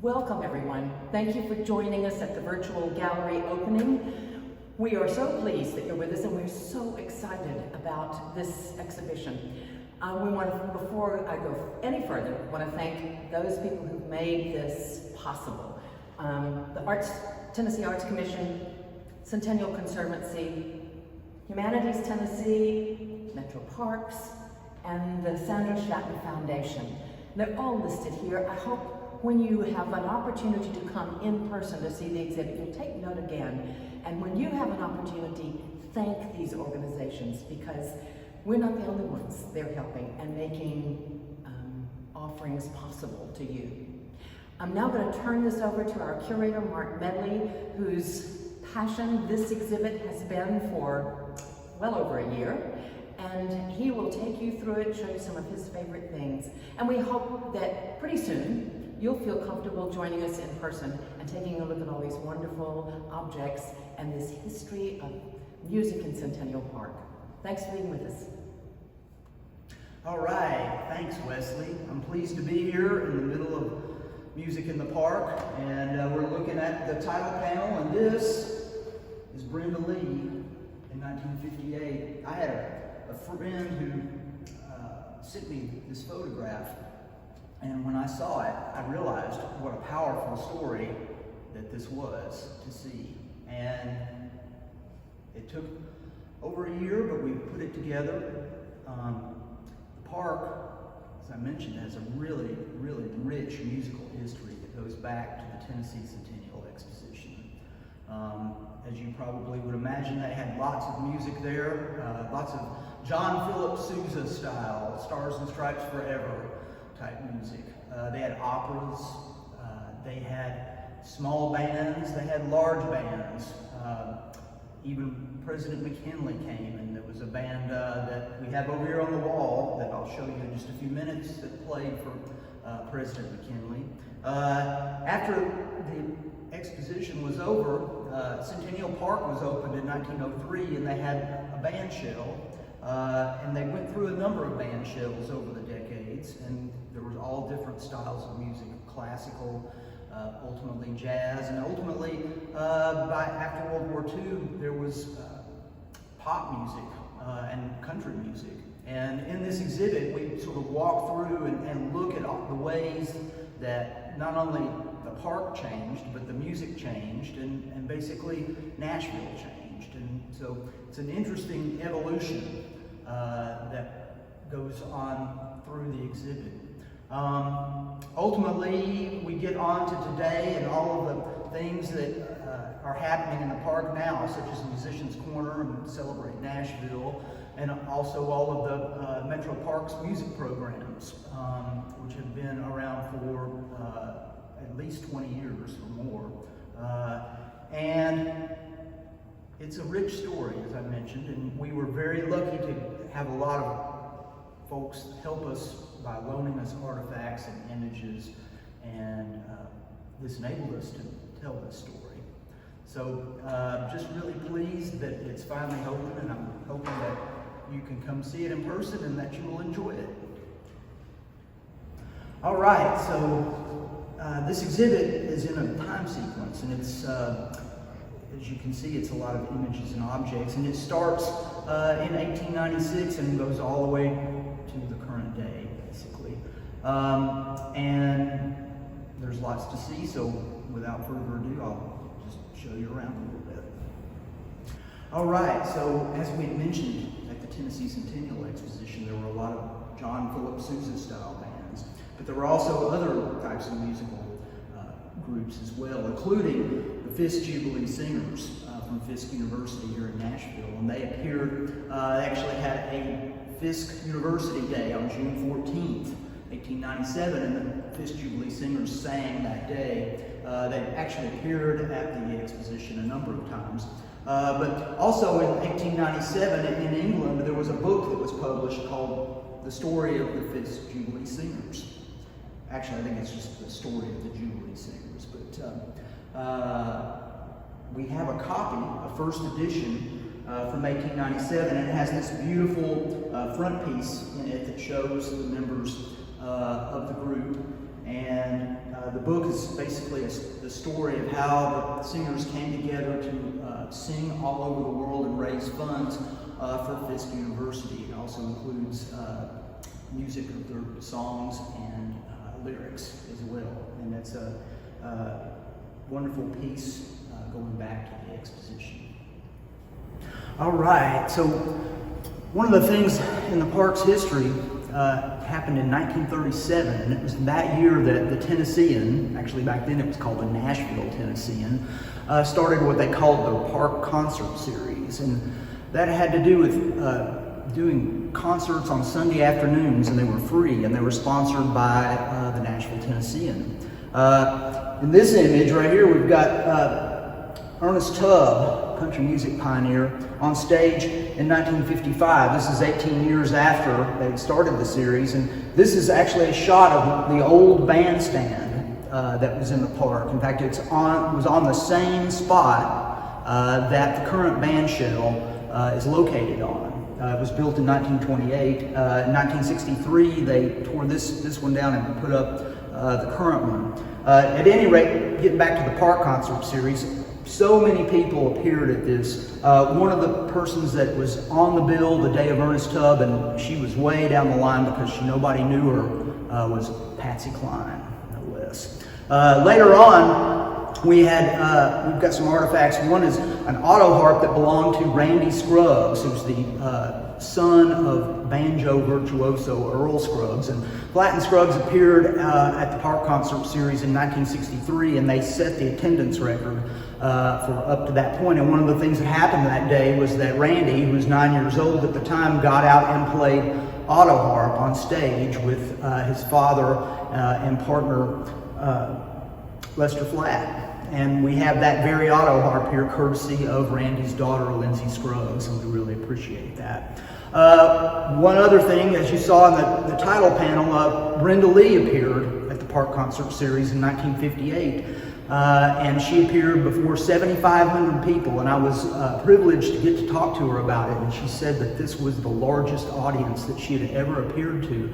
Welcome everyone. Thank you for joining us at the virtual gallery opening. We are so pleased that you're with us and we're so excited about this exhibition. Before I go any further, I want to thank those people who've made this possible. The Tennessee Arts Commission, Centennial Conservancy, Humanities Tennessee, Metro Parks, and the Sandra Stratton Foundation. They're all listed here. I hope when you have an opportunity to come in person to see the exhibit, you'll take note again. And when you have an opportunity, thank these organizations, because we're not the only ones. They're helping and making offerings possible to you. I'm now going to turn this over to our curator, Mark Medley, whose passion this exhibit has been for well over a year. And he will take you through it, show you some of his favorite things. And we hope that pretty soon you'll feel comfortable joining us in person and taking a look at all these wonderful objects and this history of music in Centennial Park. Thanks for being with us. All right, thanks Wesley. I'm pleased to be here in the middle of Music in the Park, and we're looking at the title panel, and this is Brenda Lee in 1958. I had a friend who sent me this photograph, and when I saw it, I realized what a powerful story that this was to see. And it took over a year, but we put it together. The park, as I mentioned, has a really, really rich musical history that goes back to the Tennessee Centennial Exposition. As you probably would imagine, they had lots of music there, lots of John Philip Sousa style, Stars and Stripes Forever type music. They had operas, they had small bands, they had large bands. Even President McKinley came, and there was a band that we have over here on the wall that I'll show you in just a few minutes that played for President McKinley. After the exposition was over, Centennial Park was opened in 1903, and they had a band shell. And they went through a number of band shells over the decades, and there was all different styles of music, classical, ultimately jazz, and ultimately, after World War II, there was pop music and country music. And in this exhibit, we sort of walk through and look at all the ways that not only the park changed, but the music changed, and basically Nashville changed. And so it's an interesting evolution that goes on through the exhibit. Ultimately, we get on to today and all of the things that are happening in the park now, such as Musicians Corner and Celebrate Nashville, and also all of the Metro Parks music programs, which have been around for at least 20 years or more. And it's a rich story, as I mentioned, and we were very lucky to have a lot of folks help us by loaning us artifacts and images, and this enabled us to tell this story. So just really pleased that it's finally open, and I'm hoping that you can come see it in person and that you will enjoy it. All right, so this exhibit is in a time sequence, and it's as you can see, it's a lot of images and objects, and it starts in 1896 and goes all the way to the current day, basically. And there's lots to see, so without further ado, I'll just show you around a little bit. All right, so as we mentioned at the Tennessee Centennial Exposition, there were a lot of John Philip Sousa style bands, but there were also other types of musical groups as well, including the Fisk Jubilee Singers from Fisk University here in Nashville. And they appeared, they actually had a Fisk University Day on June 14th, 1897, and the Fisk Jubilee Singers sang that day. They actually appeared at the exposition a number of times. But also in 1897 in England, there was a book that was published called The Story of the Fisk Jubilee Singers. Actually, I think it's just the story of the Jubilee Singers, but we have a copy, a first edition from 1897, and it has this beautiful front piece in it that shows the members of the group. And the book is basically the story of how the singers came together to sing all over the world and raise funds for Fisk University. It also includes music of their songs and lyrics as well. And it's a wonderful piece going back to the exposition. All right, so one of the things in the park's history happened in 1937, and it was that year that the Tennessean, actually back then it was called the Nashville Tennessean, started what they called the Park Concert Series. And that had to do with doing concerts on Sunday afternoons, and they were free, and they were sponsored by the Nashville Tennessean. In this image right here, we've got Ernest Tubb, country music pioneer, on stage in 1955. This is 18 years after they started the series, and this is actually a shot of the old bandstand that was in the park. In fact, it was on the same spot that the current band shell is located on. It was built in 1928. In 1963, they tore this one down and put up the current one. At any rate, getting back to the Park Concert Series, so many people appeared at this. One of the persons that was on the bill the day of Ernest Tubb, and she was way down the line because nobody knew her, was Patsy Cline, no less. Later on, we've got some artifacts. One is an auto harp that belonged to Randy Scruggs, who's the son of banjo virtuoso Earl Scruggs. And Platt and Scruggs appeared at the Park Concert Series in 1963, and they set the attendance record for up to that point. And one of the things that happened that day was that Randy, who was 9 years old at the time, got out and played auto harp on stage with his father and partner Lester Flatt. And we have that very auto harp here courtesy of Randy's daughter, Lindsay Scruggs, and we really appreciate that. One other thing, as you saw in the title panel, Brenda Lee appeared at the Park Concert Series in 1958. And she appeared before 7,500 people, and I was privileged to get to talk to her about it. And she said that this was the largest audience that she had ever appeared to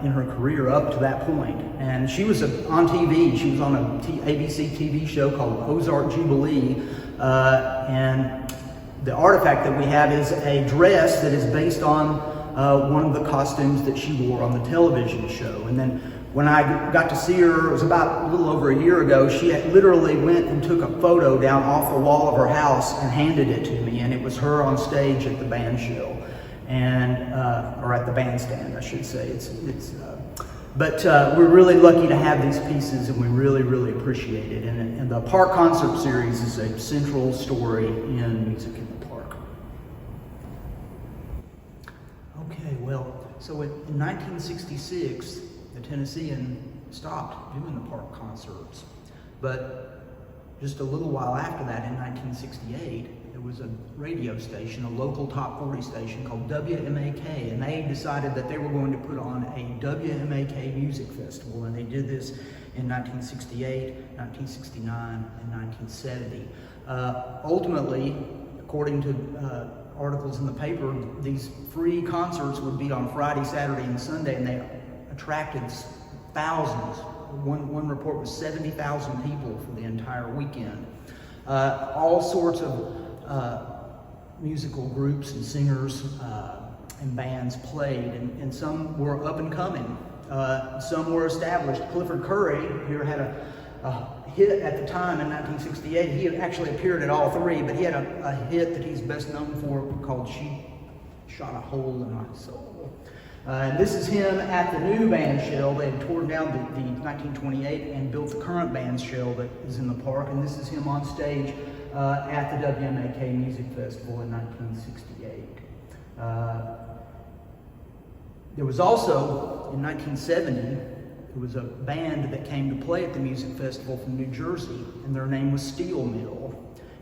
in her career up to that point. And she was on TV. She was on a ABC TV show called Ozark Jubilee. And the artifact that we have is a dress that is based on one of the costumes that she wore on the television show. And then when I got to see her, it was about a little over a year ago, she had literally went and took a photo down off the wall of her house and handed it to me, and it was her on stage at the band shell, and or at the bandstand, I should say. But we're really lucky to have these pieces, and we really, really appreciate it. And the Park Concert Series is a central story in music in the park. Okay, well, so in 1966, the Tennessean stopped doing the park concerts. But just a little while after that, in 1968, there was a radio station, a local top 40 station called WMAK, and they decided that they were going to put on a WMAK music festival, and they did this in 1968, 1969, and 1970. Ultimately, according to articles in the paper, these free concerts would be on Friday, Saturday, and Sunday, and they attracted thousands. One report was 70,000 people for the entire weekend. All sorts of musical groups and singers and bands played, and some were up and coming. Some were established. Clifford Curry here had a hit at the time in 1968. He had actually appeared at all three, but he had a hit that he's best known for called "She Shot a Hole in My Soul." This is him at the new band shell. They had torn down the 1928 and built the current band shell that is in the park, and this is him on stage at the WMAK Music Festival in 1968. There was also, in 1970, there was a band that came to play at the music festival from New Jersey, and their name was Steel Mill.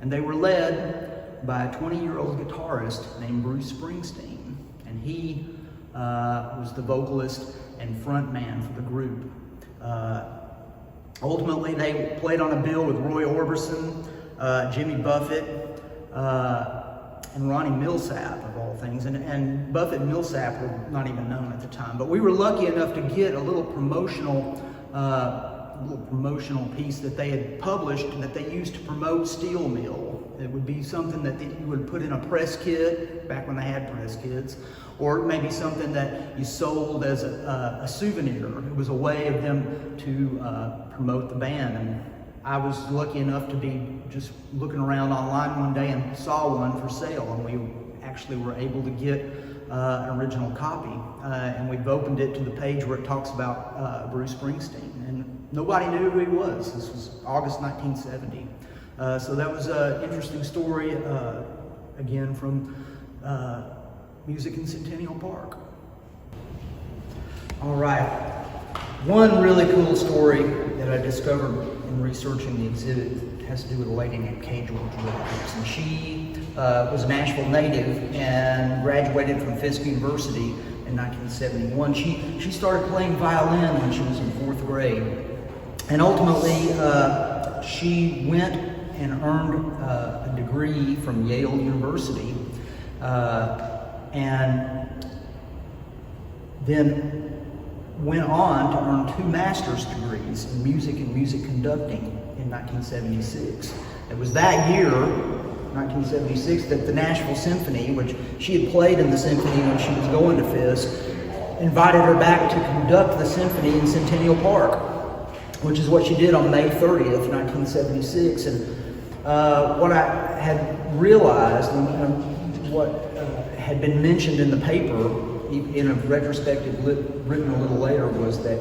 And they were led by a 20-year-old guitarist named Bruce Springsteen, and he was the vocalist and front man for the group. Ultimately, they played on a bill with Roy Orbison, Jimmy Buffett, and Ronnie Millsap, of all things. And Buffett and Millsap were not even known at the time. But we were lucky enough to get a little promotional little promotional piece that they had published that they used to promote steel mill. It would be something that you would put in a press kit, back when they had press kits, or maybe something that you sold as a souvenir. It was a way of them to promote the band. And I was lucky enough to be just looking around online one day and saw one for sale, and we actually were able to get an original copy. And we've opened it to the page where it talks about Bruce Springsteen. And nobody knew who he was. This was August 1970. So that was an interesting story, again, from Music in Centennial Park. All right. One really cool story that I discovered in researching the exhibit has to do with a lady named Kay George Roberts. And she was a Nashville native and graduated from Fisk University in 1971. She started playing violin when she was in 4th grade. And ultimately, she went and earned a degree from Yale University, and then went on to earn 2 master's degrees in music and music conducting in 1976. It was that year, 1976, that the Nashville Symphony, which she had played in the symphony when she was going to Fisk, invited her back to conduct the symphony in Centennial Park, which is what she did on May 30th, 1976. And what I had realized, and what had been mentioned in the paper, in a retrospective written a little later, was that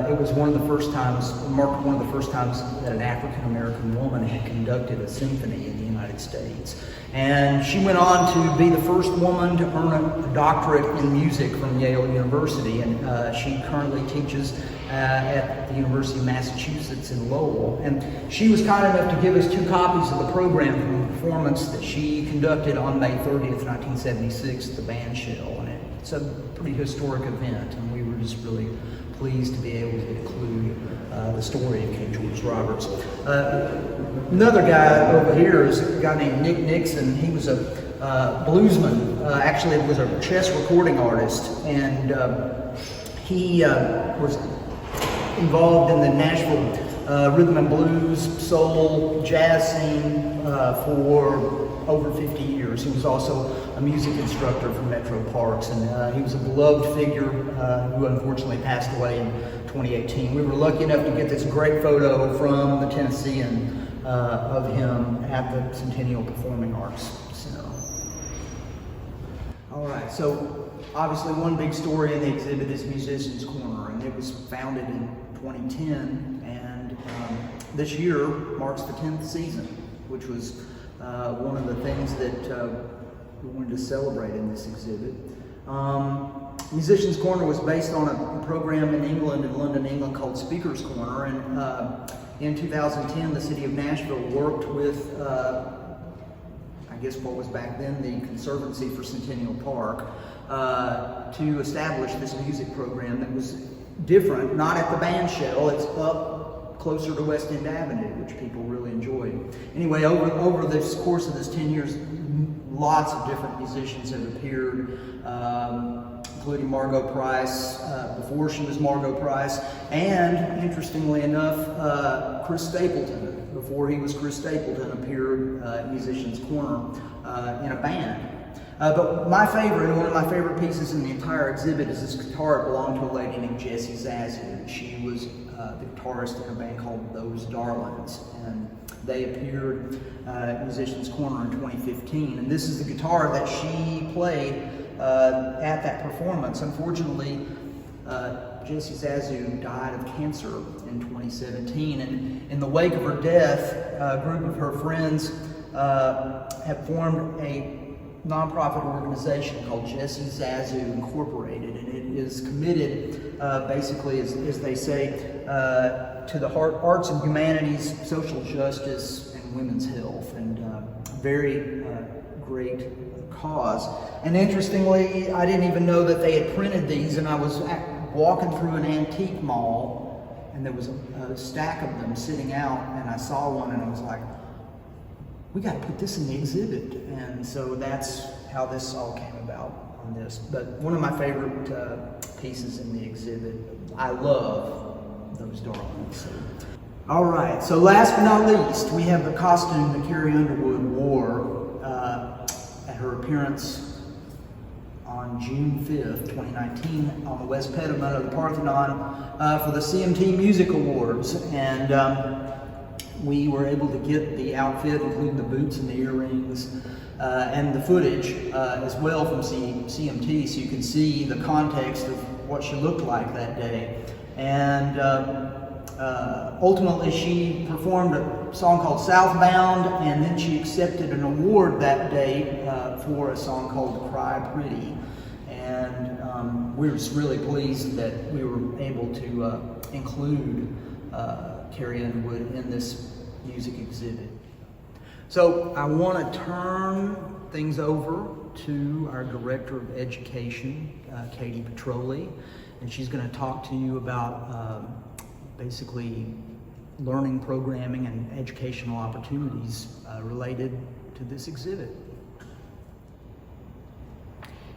it was one of the first times, marked one of the first times that an African-American woman had conducted a symphony in the United States. And she went on to be the first woman to earn a doctorate in music from Yale University, and she currently teaches at the University of Massachusetts in Lowell. And she was kind enough to give us 2 copies of the program from a performance that she conducted on May 30th, 1976, at the band shell. And it's a pretty historic event, and we were just really pleased to be able to include the story of Kay George Roberts. Another guy over here is a guy named Nick Nixon. He was a bluesman. Actually, was a chess recording artist, and he was involved in the Nashville rhythm and blues, soul, jazz scene for over 50 years. He was also a music instructor for Metro Parks, and he was a beloved figure who unfortunately passed away in 2018. We were lucky enough to get this great photo from the Tennessean of him at the Centennial Performing Arts Center. All right, so obviously one big story in the exhibit is Musician's Corner, and it was founded in 2010, and this year marks the 10th season, which was one of the things that we wanted to celebrate in this exhibit. Musician's Corner was based on a program in England, in London, England, called Speaker's Corner, and in 2010 the city of Nashville worked with, I guess what was back then the Conservancy for Centennial Park, to establish this music program that was different, not at the band shell, it's up closer to West End Avenue, which people really enjoyed. Anyway, over this course of this 10 years, lots of different musicians have appeared, including Margot Price, before she was Margot Price, and interestingly enough, Chris Stapleton, before he was Chris Stapleton, appeared at Musician's Corner in a band. But my favorite, one of my favorite pieces in the entire exhibit, is this guitar. It belonged to a lady named Jessie Zazu. She was the guitarist in a band called Those Darlings, and they appeared at Musician's Corner in 2015. And this is the guitar that she played at that performance. Unfortunately, Jessie Zazu died of cancer in 2017, and in the wake of her death, a group of her friends have formed a nonprofit organization called Jessie Zazu Incorporated, and it is committed, basically, as they say, to the arts and humanities, social justice, and women's health, and very great cause. And interestingly, I didn't even know that they had printed these, and I was walking through an antique mall, and there was a stack of them sitting out, and I saw one, and I was like, we got to put this in the exhibit. And so that's how this all came about on this. But one of my favorite pieces in the exhibit, I love those darlings. All right, so last but not least, we have the costume that Carrie Underwood wore at her appearance on June 5th, 2019 on the West Pediment of the Parthenon for the CMT Music Awards. And we were able to get the outfit, including the boots and the earrings, and the footage as well from CMT, so you can see the context of what she looked like that day. And ultimately she performed a song called Southbound, and then she accepted an award that day for a song called Cry Pretty. And we were just really pleased that we were able to include Carrie Underwood in this music exhibit. So I want to turn things over to our Director of Education, Katie Petroli, and she's going to talk to you about basically learning programming and educational opportunities related to this exhibit.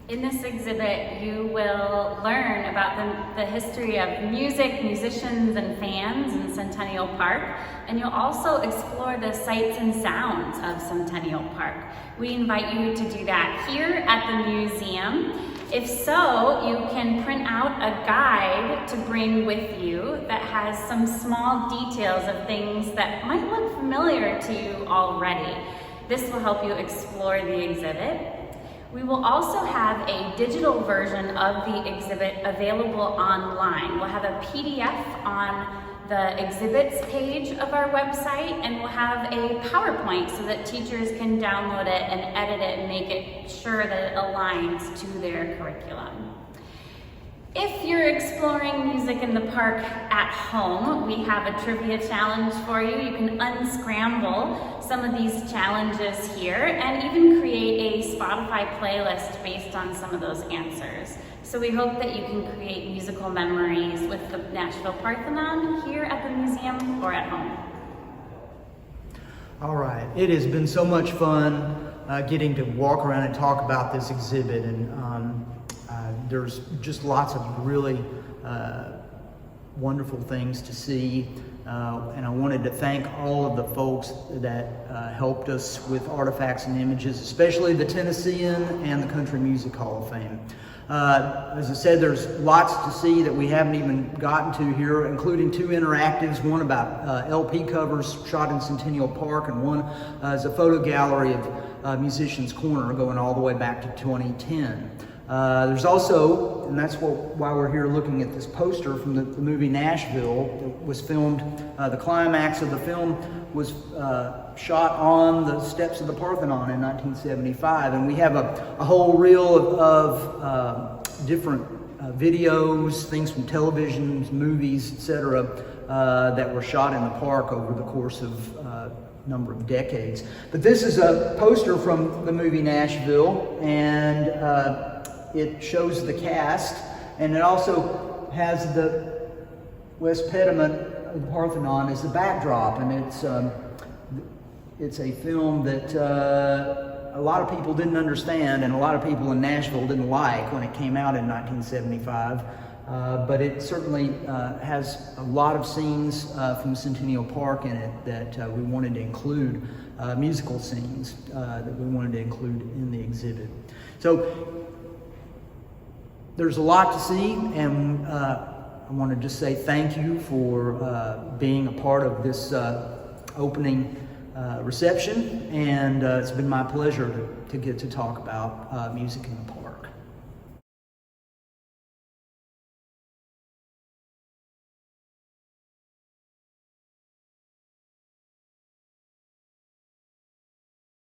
In this exhibit, you will learn about the history of music, musicians, and fans in Centennial Park, and you'll also explore the sights and sounds of Centennial Park. We invite you to do that here at the museum. If so, you can print out a guide to bring with you that has some small details of things that might look familiar to you already. This will help you explore the exhibit. We will also have a digital version of the exhibit available online. We'll have a PDF on the exhibits page of our website, and we'll have a PowerPoint so that teachers can download it and edit it and make it sure that it aligns to their curriculum. If you're exploring music in the park at home, we have a trivia challenge for you. You can unscramble some of these challenges here and even create a Spotify playlist based on some of those answers. So we hope that you can create musical memories with the Nashville Parthenon here at the museum or at home. All right, it has been so much fun getting to walk around and talk about this exhibit, and there's just lots of really wonderful things to see, and I wanted to thank all of the folks that helped us with artifacts and images, especially the Tennessean and the Country Music Hall of Fame. As I said, there's lots to see that we haven't even gotten to here, including two interactives, one about LP covers shot in Centennial Park, and one is a photo gallery of Musician's Corner going all the way back to 2010. There's also, and that's why we're here looking at this poster from the movie Nashville. It was filmed, the climax of the film was shot on the steps of the Parthenon in 1975, and we have a whole reel of different videos, things from television, movies, etc., that were shot in the park over the course of a number of decades. But this is a poster from the movie Nashville, and it shows the cast, and it also has the West Pediment of the Parthenon as the backdrop, and it's a film that a lot of people didn't understand, and a lot of people in Nashville didn't like when it came out in 1975, but it certainly has a lot of scenes from Centennial Park in it that we wanted to include, musical scenes that we wanted to include in the exhibit. So there's a lot to see, and I want to just say thank you for being a part of this opening reception, and it's been my pleasure to get to talk about music in the park.